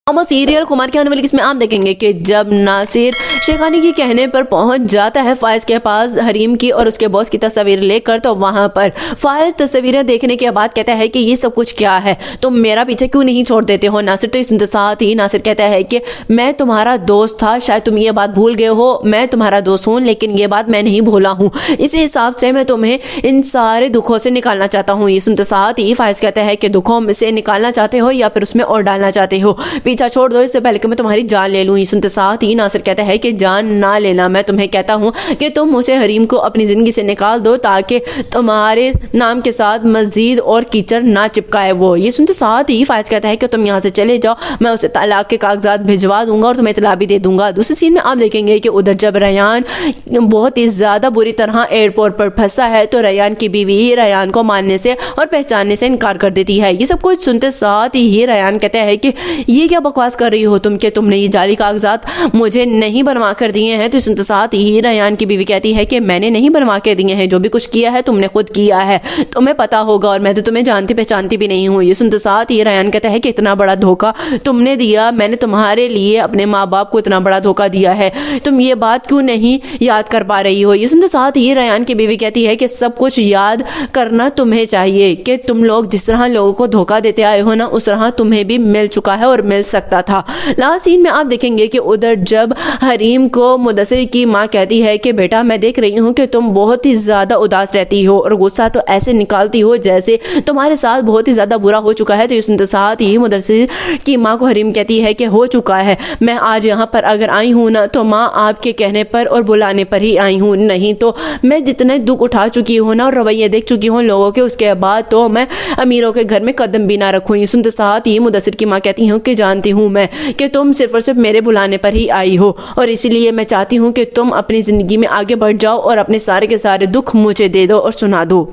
Drama serial Kumar की आने वाली किस्में आप देखेंगे कि जब नासिर शेखानी के कहने पर पहुंच जाता है फायज के पास हरीम की और उसके बॉस की तस्वीर लेकर, तो वहां पर फायज तस्वीरें देखने के बाद कहता है कि ये सब कुछ क्या है, तुम मेरा पीछे क्यों नहीं छोड़ देते हो। नासिर तो इस साथ ही नासिर कहता है कि मैं तुम्हारा दोस्त था, शायद तुम ये बात भूल गए हो, मैं तुम्हारा दोस्त हूँ लेकिन ये बात मैं नहीं भूला हूँ, इसी हिसाब से मैं तुम्हें इन सारे दुखों से निकालना चाहता हूँ। ये सुनते साथ ही फायज कहता है कि दुखों में से निकालना चाहते हो या फिर उसमें और डालना चाहते हो, पीछा छोड़ दो इससे पहले कि मैं तुम्हारी जान ले लूं। ये सुनते साथ ही नासिर कहता है कि जान ना लेना, मैं तुम्हें कहता हूं कि तुम उसे हरीम को अपनी जिंदगी से निकाल दो ताकि तुम्हारे नाम के साथ मजीद और कीचड़ ना चिपकाए वो। ये सुनते साथ ही फायज कहता है कि तुम यहाँ से चले जाओ, मैं उसे तलाक के कागजात भिजवा दूंगा और तुम्हें इतला भी दे दूंगा। दूसरी सीन में आप देखेंगे कि उधर जब रेयान बहुत ही ज्यादा बुरी तरह एयरपोर्ट पर फंसा है तो रेयान की बीवी रेयान को मानने से और पहचानने से इनकार कर देती है। ये सब कुछ सुनते साथ ही रेयान कहता है कि ये क्या बकवास कर रही हो तुम, कि तुमने ये जाली कागजात मुझे नहीं बनवा कर दिए हैं। तो सुनते साथ ही रेयान की बीवी कहती है कि मैंने नहीं बनवा के दिए हैं, जो भी कुछ किया है तुमने खुद किया है, तुम्हें पता होगा और मैं तो तुम्हें जानती पहचानती भी नहीं हूँ। ये सुनते साथ ही रेयान कहता है कि इतना बड़ा धोखा तुमने दिया, मैंने तुम्हारे लिए अपने माँ बाप को इतना बड़ा धोखा दिया है, तुम ये बात क्यों नहीं याद कर पा रही हो। ये सुनते साथ ही रेयान की बीवी कहती है कि सब कुछ याद करना तुम्हें चाहिए, कि तुम लोग जिस तरह लोगों को धोखा देते आए हो ना, उस तरह तुम्हें भी मिल चुका है और मिल सकता था। लास्ट सीन में आप देखेंगे कि उधर जब हरीम को मुदस्सिर की माँ कहती है कि बेटा मैं देख रही हूँ कि तुम बहुत ही ज्यादा उदास रहती हो और गुस्सा तो ऐसे निकालती हो जैसे तुम्हारे साथ बहुत ही ज्यादा बुरा हो चुका है। तो इस साथ ही मुदस्सिर की माँ को हरीम कहती है कि हो चुका है, मैं आज यहाँ पर अगर आई हूँ ना तो माँ आपके कहने पर और बुलाने पर ही आई हूँ, नहीं तो मैं जितने दुख उठा चुकी हूँ ना और रवैये देख चुकी हूँ लोगों के, उसके बाद तो मैं अमीरों के घर में कदम भी ना रखूँ। सुनते साथ ही मुदस्सिर की माँ कहती हूँ कि जानती हूँ मैं कि तुम सिर्फ और सिर्फ मेरे बुलाने पर ही आई हो और इसीलिए मैं चाहती हूँ कि तुम अपनी ज़िंदगी में आगे बढ़ जाओ और अपने सारे के सारे दुख मुझे दे दो और सुना दो।